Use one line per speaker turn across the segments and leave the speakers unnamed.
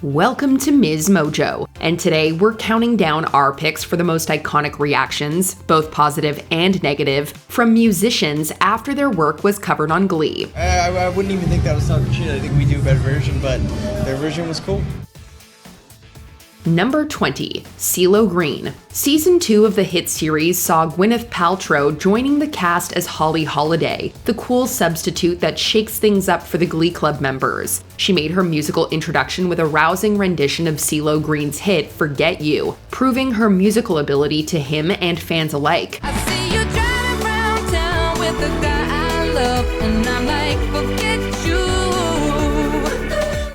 Welcome to MsMojo, and today we're counting down our picks for the most iconic reactions, both positive and negative, from musicians after their work was covered on Glee.
I wouldn't even think that was talking shit. I think we do a better version, but their version was cool.
Number 20. CeeLo Green. Season 2 of the hit series saw Gwyneth Paltrow joining the cast as Holly Holiday, the cool substitute that shakes things up for the Glee Club members. She made her musical introduction with a rousing rendition of CeeLo Green's hit Forget You, proving her musical ability to him and fans alike.
I see you driving around town with the guy I love, and I'm like, forget you.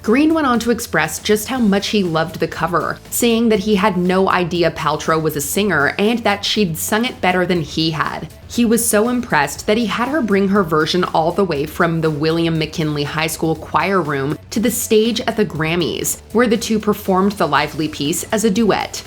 Green went on to express just how much he loved the cover, saying that he had no idea Paltrow was a singer and that she'd sung it better than he had. He was so impressed that he had her bring her version all the way from the William McKinley High School choir room to the stage at the Grammys, where the two performed the lively piece as a duet.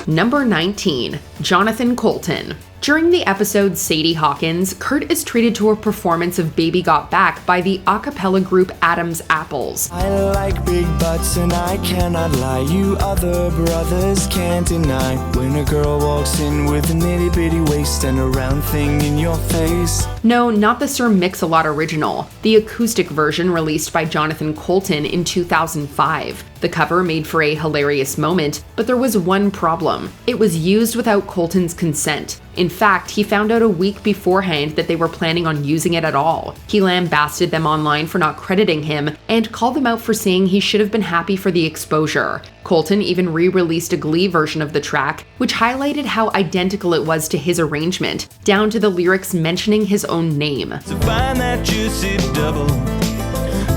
Number 19. Jonathan Coulton. During the episode Sadie Hawkins, Kurt is treated to a performance of Baby Got Back by the a cappella group Adam's Apples.
I like big butts and I cannot lie, you other brothers can't deny. When a girl walks in with a nitty bitty waist and a round thing in your face.
No, not the Sir Mix-a-Lot original, the acoustic version released by Jonathan Coulton in 2005. The cover made for a hilarious moment, but there was one problem. It was used without Coulton's consent. In fact, he found out a week beforehand that they were planning on using it at all. He lambasted them online for not crediting him and called them out for saying he should have been happy for the exposure. Coulton even re-released a Glee version of the track, which highlighted how identical it was to his arrangement, down to the lyrics mentioning his own name.
To find that juicy double,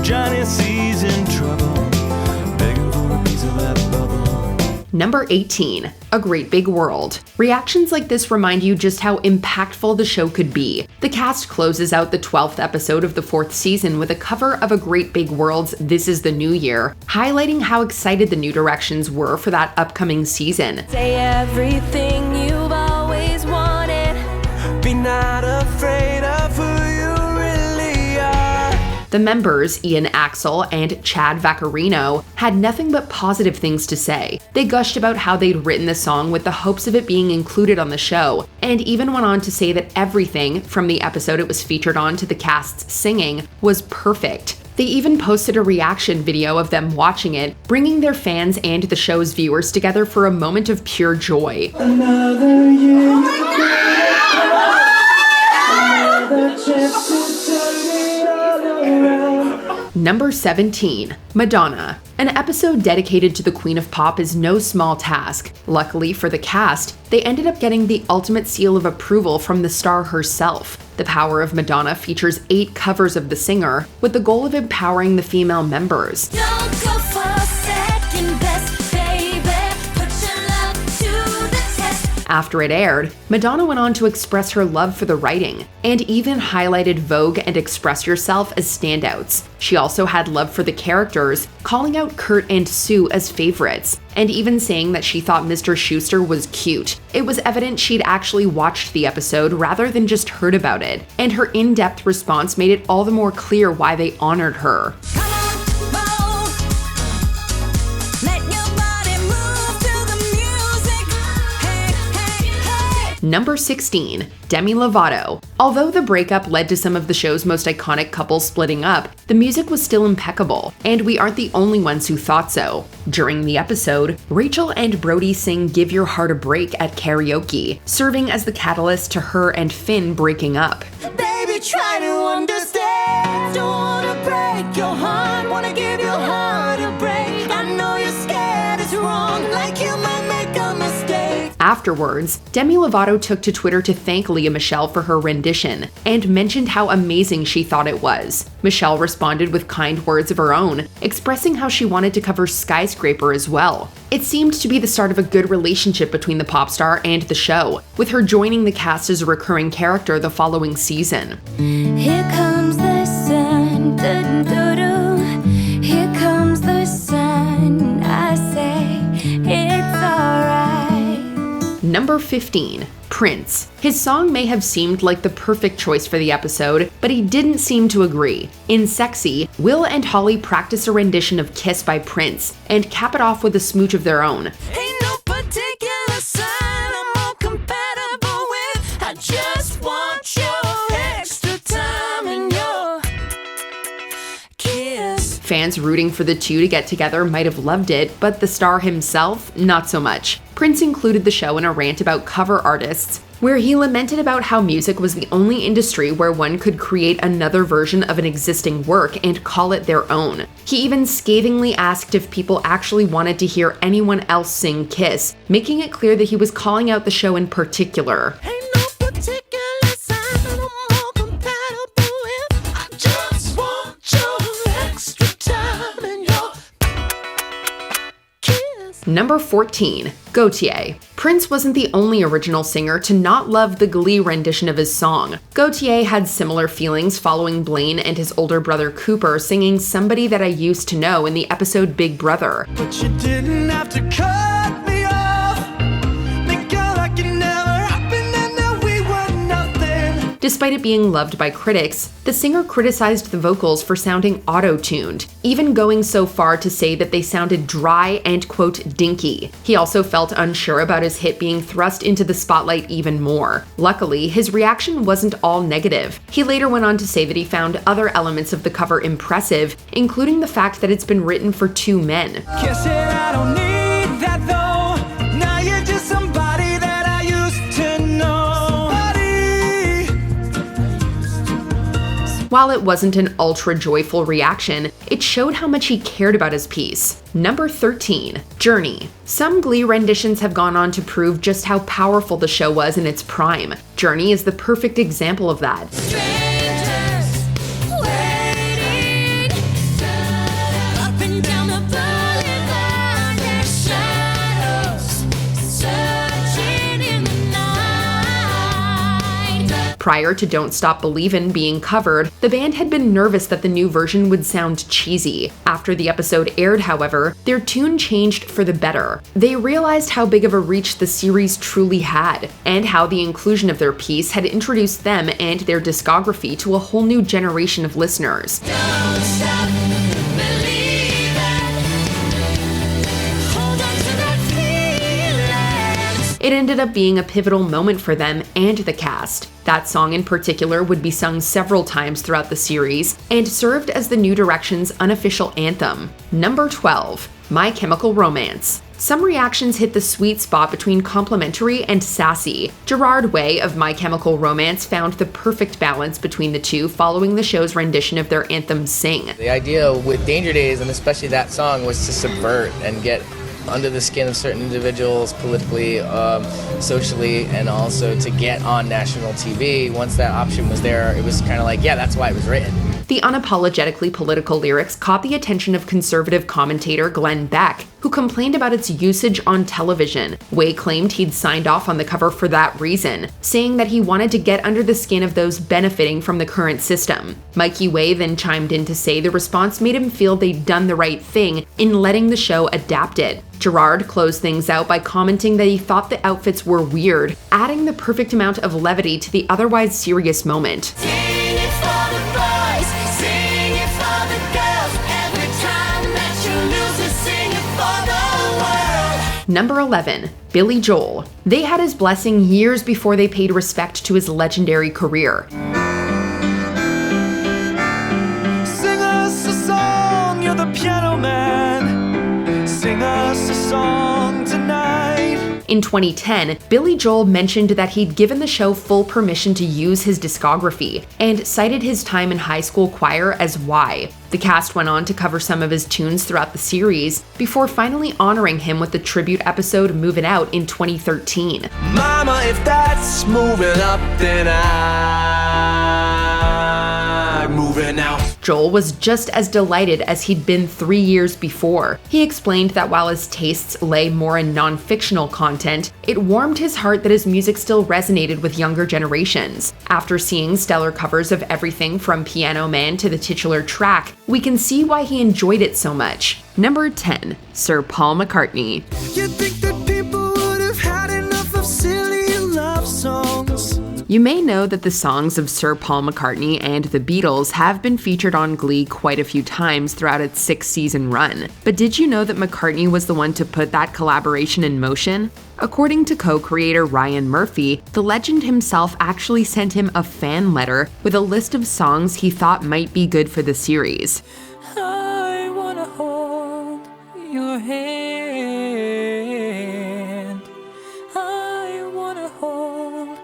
Johnny sees in trouble, begging for a piece of that bubble.
Number 18. A Great Big World. Reactions like this remind you just how impactful the show could be. The cast closes out the 12th episode of the 4th season with a cover of A Great Big World's This Is the New Year, highlighting how excited the New Directions were for that upcoming season.
Say everything you've always wanted.
Be not afraid of who you really are.
The members, Ian Axel and Chad Vaccarino, had nothing but positive things to say. They gushed about how they'd written the song with the hopes of it being included on the show, and even went on to say that everything, from the episode it was featured on to the cast's singing, was perfect. They even posted a reaction video of them watching it, bringing their fans and the show's viewers together for a moment of pure joy.
Another year, another chance to turn it all around.
Number 17. Madonna. An episode dedicated to the Queen of Pop is no small task. Luckily for the cast, they ended up getting the ultimate seal of approval from the star herself. The Power of Madonna features 8 covers of the singer, with the goal of empowering the female members.
Don't go for second best, baby. Put your love to the test.
After it aired, Madonna went on to express her love for the writing, and even highlighted Vogue and Express Yourself as standouts. She also had love for the characters, calling out Kurt and Sue as favorites, and even saying that she thought Mr. Schuester was cute. It was evident she'd actually watched the episode rather than just heard about it, and her in-depth response made it all the more clear why they honored her.
Come on, roll. Let your body move to the music. Hey, hey, hey.
Number 16. Demi Lovato. Although the breakup led to some of the show's most iconic couples splitting up, the music was still impeccable, and we aren't the only ones who thought so. During the episode, Rachel and Brody sing Give Your Heart a Break at karaoke, serving as the catalyst to her and Finn breaking up.
Baby, try to understand. Don't wanna break your heart. Wanna give your heart a break. I know you're scared it's wrong. Like you might make a mistake.
Afterwards, Demi Lovato took to Twitter to thank Lea Michele for her rendition, and mentioned how amazing she thought it was. Michelle responded with kind words of her own, expressing how she wanted to cover Skyscraper as well. It seemed to be the start of a good relationship between the pop star and the show, with her joining the cast as a recurring character the following season.
Here comes the sun. Do-do-do-do. Here comes the sun. I say it's alright.
Number 15. Prince. His song may have seemed like the perfect choice for the episode, but he didn't seem to agree. In Sexy, Will and Holly practice a rendition of Kiss by Prince and cap it off with a smooch of their own.
Ain't no particular sign I'm more compatible with. I just want your extra time and your kiss.
Fans rooting for the two to get together might have loved it, but the star himself, not so much. Prince included the show in a rant about cover artists, where he lamented about how music was the only industry where one could create another version of an existing work and call it their own. He even scathingly asked if people actually wanted to hear anyone else sing Kiss, making it clear that he was calling out the show in particular.
Ain't no particular sign I'm more compatible with. I just want your extra time and your kiss.
Number 14. Gotye. Prince wasn't the only original singer to not love the Glee rendition of his song. Gotye had similar feelings following Blaine and his older brother Cooper singing Somebody That I Used to Know in the episode Big Brother.
But you didn't have to cut me off. Make out like it never happened and that we were nothing.
Despite it being loved by critics, the singer criticized the vocals for sounding auto-tuned, even going so far to say that they sounded dry and, quote, dinky. He also felt unsure about his hit being thrust into the spotlight even more. Luckily, his reaction wasn't all negative. He later went on to say that he found other elements of the cover impressive, including the fact that it's been written for two men.
Kiss it, I don't need that though. Now you're just somebody that I used to know.
While it wasn't an ultra-joyful reaction, it showed how much he cared about his piece. Number 13. Journey. Some Glee renditions have gone on to prove just how powerful the show was in its prime. Journey is the perfect example of that.
Strangers waiting up and down the boulevard. There's shadows searching in the night.
Prior to Don't Stop Believin' being covered, the band had been nervous that the new version would sound cheesy. After the episode aired, however, their tune changed for the better. They realized how big of a reach the series truly had, and how the inclusion of their piece had introduced them and their discography to a whole new generation of listeners.
Don't stop believing. Hold on to that feeling.
It ended up being a pivotal moment for them and the cast. That song in particular would be sung several times throughout the series and served as the New Direction's unofficial anthem. Number 12. My Chemical Romance. Some reactions hit the sweet spot between complimentary and sassy. Gerard Way of My Chemical Romance found the perfect balance between the two following the show's rendition of their anthem Sing.
The idea with Danger Days, and especially that song, was to subvert and get under the skin of certain individuals politically, socially, and also to get on national TV. Once that option was there, it was kind of like, yeah, that's why it was written.
The unapologetically political lyrics caught the attention of conservative commentator Glenn Beck, who complained about its usage on television. Way claimed he'd signed off on the cover for that reason, saying that he wanted to get under the skin of those benefiting from the current system. Mikey Way then chimed in to say the response made him feel they'd done the right thing in letting the show adapt it. Gerard closed things out by commenting that he thought the outfits were weird, adding the perfect amount of levity to the otherwise serious moment.
Sing it for the boys, sing it for the girls. Every time that you lose it, sing it for the world.
Number 11. Billy Joel. They had his blessing years before they paid respect to his legendary career.
Sing us a song, you're the piano man. Sing us a song tonight.
In 2010, Billy Joel mentioned that he'd given the show full permission to use his discography, and cited his time in high school choir as why. The cast went on to cover some of his tunes throughout the series, before finally honoring him with the tribute episode Movin' Out in 2013.
Mama, if that's moving up, then I'm moving out.
Joel was just as delighted as he'd been 3 years before. He explained that while his tastes lay more in non-fictional content, it warmed his heart that his music still resonated with younger generations. After seeing stellar covers of everything from Piano Man to the titular track, we can see why he enjoyed it so much. Number 10. Sir Paul McCartney.
You think that people would have had enough of silly love songs?
You may know that the songs of Sir Paul McCartney and the Beatles have been featured on Glee quite a few times throughout its 6-season run. But did you know that McCartney was the one to put that collaboration in motion? According to co-creator Ryan Murphy, the legend himself actually sent him a fan letter with a list of songs he thought might be good for the series.
I wanna hold your hand. I wanna hold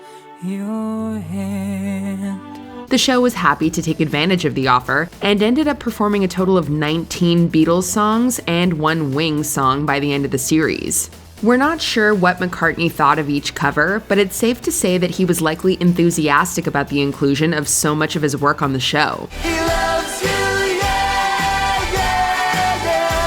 your hand.
The show was happy to take advantage of the offer and ended up performing a total of 19 Beatles songs and one Wings song by the end of the series. We're not sure what McCartney thought of each cover, but it's safe to say that he was likely enthusiastic about the inclusion of so much of his work on the show.
He loves you, yeah, yeah, yeah.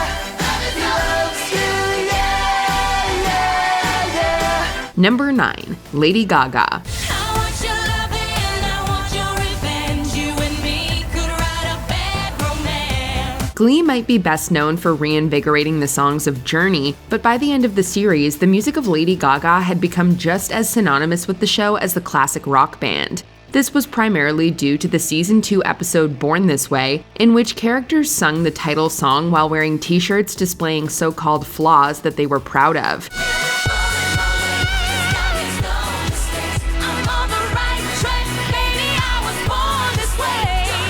He loves you, yeah, yeah, yeah.
Number 9. Lady Gaga.
I want your loving, I want your revenge. You and me could write a bad romance.
Glee might be best known for reinvigorating the songs of Journey, but by the end of the series, the music of Lady Gaga had become just as synonymous with the show as the classic rock band. This was primarily due to the Season 2 episode Born This Way, in which characters sung the title song while wearing t-shirts displaying so-called flaws that they were proud of.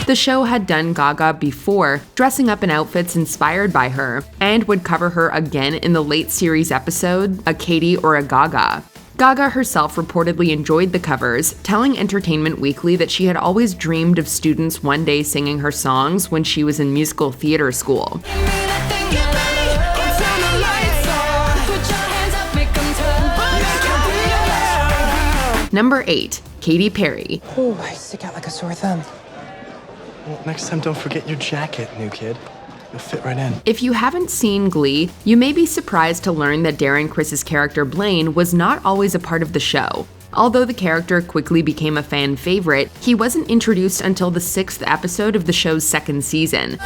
The show had done Gaga before, dressing up in outfits inspired by her, and would cover her again in the late series episode, A Katy or a Gaga. Gaga herself reportedly enjoyed the covers, telling Entertainment Weekly that she had always dreamed of students one day singing her songs when she was in musical theater school. Number 8. Katy Perry.
Ooh, I stick out like a sore thumb.
Well, next time don't forget your jacket, new kid. You'll fit right in.
If you haven't seen Glee, you may be surprised to learn that Darren Criss's character Blaine was not always a part of the show. Although the character quickly became a fan favorite, he wasn't introduced until the 6th episode of the show's 2nd season.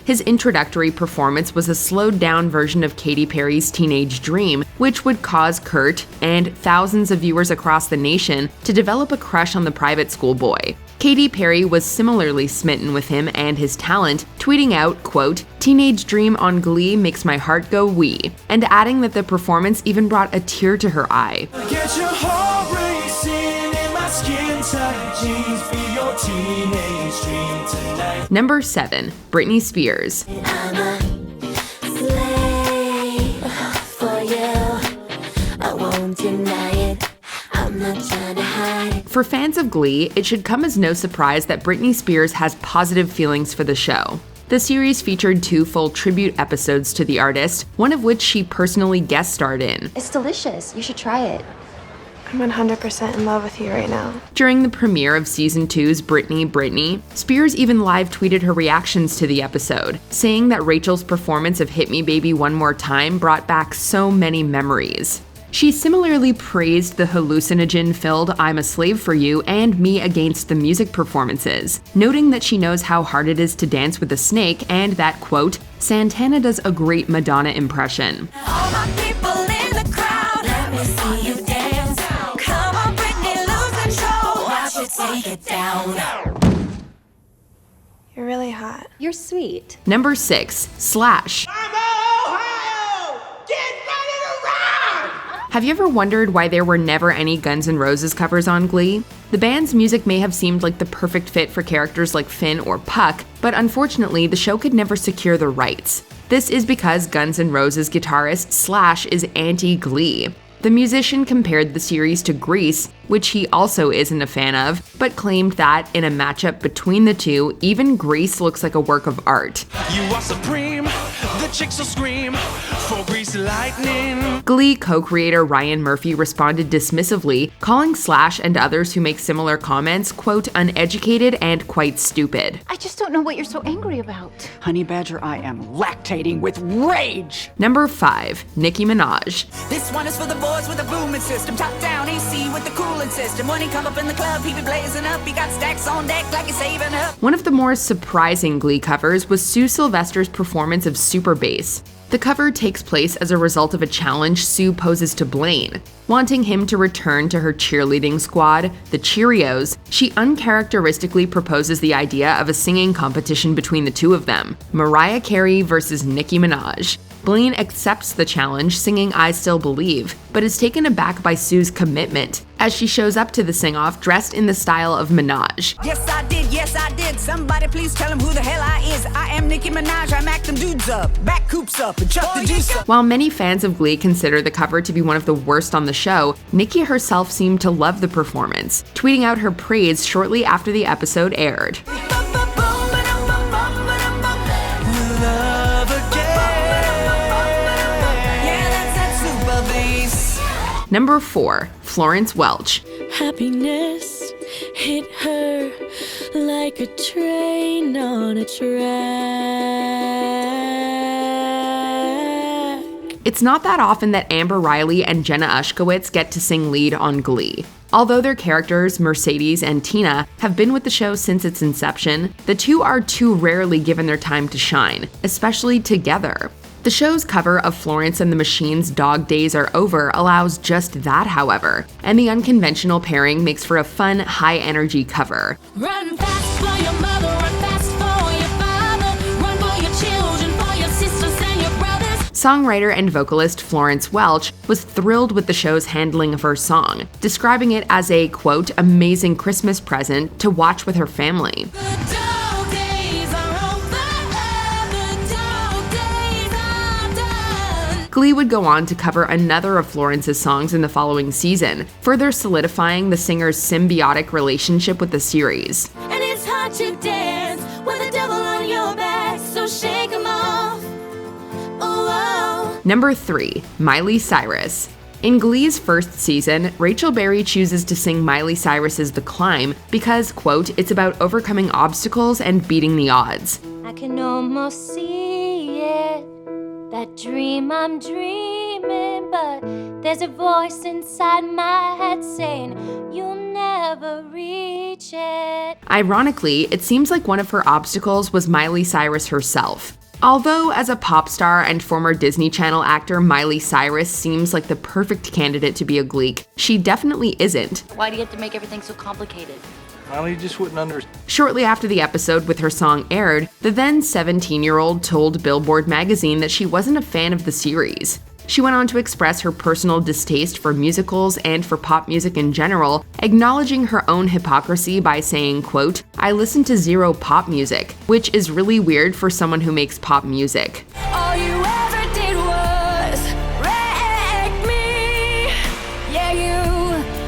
His introductory performance was a slowed-down version of Katy Perry's Teenage Dream, which would cause Kurt and thousands of viewers across the nation to develop a crush on the private school boy. Katy Perry was similarly smitten with him and his talent, tweeting out, quote, "Teenage Dream on Glee makes my heart go wee," and adding that the performance even brought a tear to her eye.
Get your heart racing in my skin-tight jeans. Be your teenage dream tonight.
Number 7. Britney Spears.
I'm a slave for you. I won't deny it. I'm not trying to hide it.
For fans of Glee, it should come as no surprise that Britney Spears has positive feelings for the show. The series featured 2 full tribute episodes to the artist, one of which she personally guest starred in.
It's delicious. You should try it.
I'm 100% in love with you right now.
During the premiere of Season 2's Britney, Spears even live tweeted her reactions to the episode, saying that Rachel's performance of Hit Me Baby One More Time brought back so many memories. She similarly praised the hallucinogen-filled I'm a Slave for You and Me Against the Music performances, noting that she knows how hard it is to dance with a snake and that, quote, Santana does a great Madonna impression.
All my people in the crowd, let me see you dance. Come on, Britney, lose control. Watch it, take it down.
You're really hot.
You're sweet.
Number 6. Slash. Have you ever wondered why there were never any Guns N' Roses covers on Glee? The band's music may have seemed like the perfect fit for characters like Finn or Puck, but unfortunately, the show could never secure the rights. This is because Guns N' Roses guitarist Slash is anti-Glee. The musician compared the series to Grease, which he also isn't a fan of, but claimed that, in a matchup between the two, even Grease looks like a work of art.
You are supreme, the chicks will scream for greasy lightning.
Glee co-creator Ryan Murphy responded dismissively, calling Slash and others who make similar comments, quote, uneducated and quite stupid.
I just don't know what you're so angry about.
Honey Badger, I am lactating with rage!
Number 5. Nicki Minaj.
This one is for the boys with a booming system. Top down AC with the coolest cooling system. When he come up in the club, he be blazing up. He got stacks on deck like he's saving up.
One of the more surprising Glee covers was Sue Sylvester's performance of Super Bass. The cover takes place as a result of a challenge Sue poses to Blaine. Wanting him to return to her cheerleading squad, the Cheerios, she uncharacteristically proposes the idea of a singing competition between the two of them, Mariah Carey versus Nicki Minaj. Blaine accepts the challenge, singing I Still Believe, but is taken aback by Sue's commitment, as she shows up to the sing-off dressed in the style of Minaj.
Yes, I did. Somebody please tell him who the hell I is. I am Nicki Minaj, I mack them dudes up, back coops up, and chuck the juice up.
While many fans of Glee consider the cover to be one of the worst on the show, Nicki herself seemed to love the performance, tweeting out her praise shortly after the episode aired. Number 4, Florence Welch.
Happiness hit her like a train on a track.
It's not that often that Amber Riley and Jenna Ushkowitz get to sing lead on Glee. Although their characters, Mercedes and Tina, have been with the show since its inception, the two are too rarely given their time to shine, especially together. The show's cover of Florence and the Machine's Dog Days Are Over allows just that, however, and the unconventional pairing makes for a fun, high-energy cover.
Run fast for your mother, run fast for your father, run for your children, for your sisters and your brothers.
Songwriter and vocalist Florence Welch was thrilled with the show's handling of her song, describing it as a, quote, amazing Christmas present to watch with her family. Glee would go on to cover another of Florence's songs in the following season, further solidifying the singer's symbiotic relationship with the series.
And it's hard to dance with the devil on your back, so shake him off. Oh.
Number 3, Miley Cyrus. In Glee's first season, Rachel Berry chooses to sing Miley Cyrus's The Climb because, quote, it's about overcoming obstacles and beating the odds.
I can almost see it. That dream I'm dreaming, but there's a voice inside my head saying you'll never reach it.
Ironically, it seems like one of her obstacles was Miley Cyrus herself. Although, as a pop star and former Disney Channel actor, Miley Cyrus seems like the perfect candidate to be a Gleek, she definitely isn't.
Why do you have to make everything so complicated?
Miley just wouldn't understand.
Shortly after the episode with her song aired, the then 17-year-old told Billboard magazine that she wasn't a fan of the series. She went on to express her personal distaste for musicals and for pop music in general, acknowledging her own hypocrisy by saying, quote, I listen to zero pop music, which is really weird for someone who makes pop music.
All you ever did was wreck me. Yeah,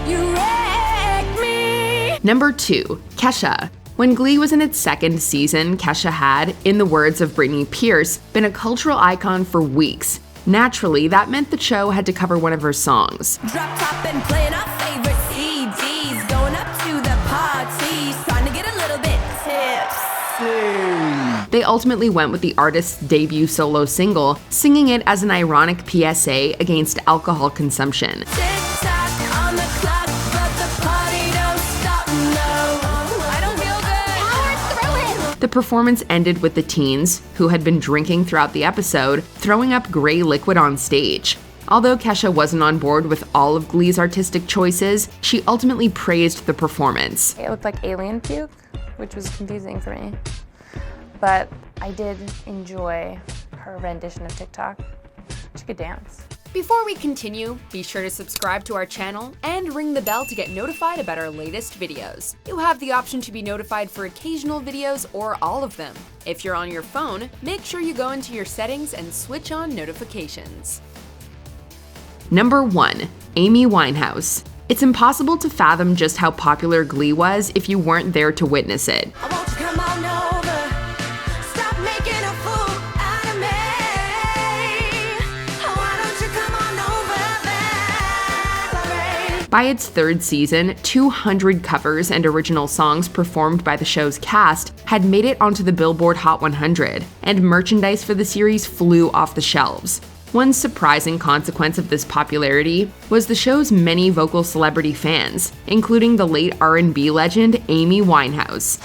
you wrecked me.
Number 2, Kesha. When Glee was in its second season, Kesha had, in the words of Britney Spears, been a cultural icon for weeks. Naturally, that meant the show had to cover one of her songs.
Drop top and playing our favorite CDs, going up to the parties, trying to get a little bit tipsy.
They ultimately went with the artist's debut solo single, singing it as an ironic PSA against alcohol consumption.
Tick-tock on the clock, but the party don't stop, no. I don't feel good.
Power through it.
The performance ended with the teens, who had been drinking throughout the episode, throwing up gray liquid on stage. Although Kesha wasn't on board with all of Glee's artistic choices, she ultimately praised the performance.
It looked like alien puke, which was confusing for me. But I did enjoy her rendition of TikTok. She could dance.
Before we continue, be sure to subscribe to our channel and ring the bell to get notified about our latest videos. You have the option to be notified for occasional videos or all of them. If you're on your phone, make sure you go into your settings and switch on notifications. Number 1, Amy Winehouse. It's impossible to fathom just how popular Glee was if you weren't there to witness it.
I want you to come on over, stop making a fool out of me. Why don't you come on over, baby?
By its third season, 200 covers and original songs performed by the show's cast had made it onto the Billboard Hot 100, and merchandise for the series flew off the shelves. One surprising consequence of this popularity was the show's many vocal celebrity fans, including the late R&B legend Amy Winehouse.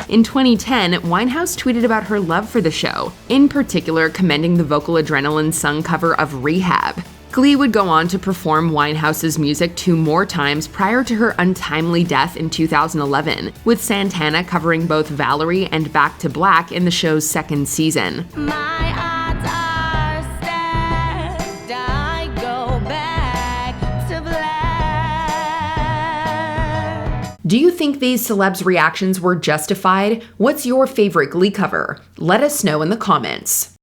In 2010, Winehouse tweeted about her love for the show, in particular commending the Vocal Adrenaline sung cover of Rehab. Glee would go on to perform Winehouse's music 2 more times prior to her untimely death in 2011, with Santana covering both Valerie and Back to Black in the show's 2nd season. Do you think these celebs' reactions were justified? What's your favorite Glee cover? Let us know in the comments.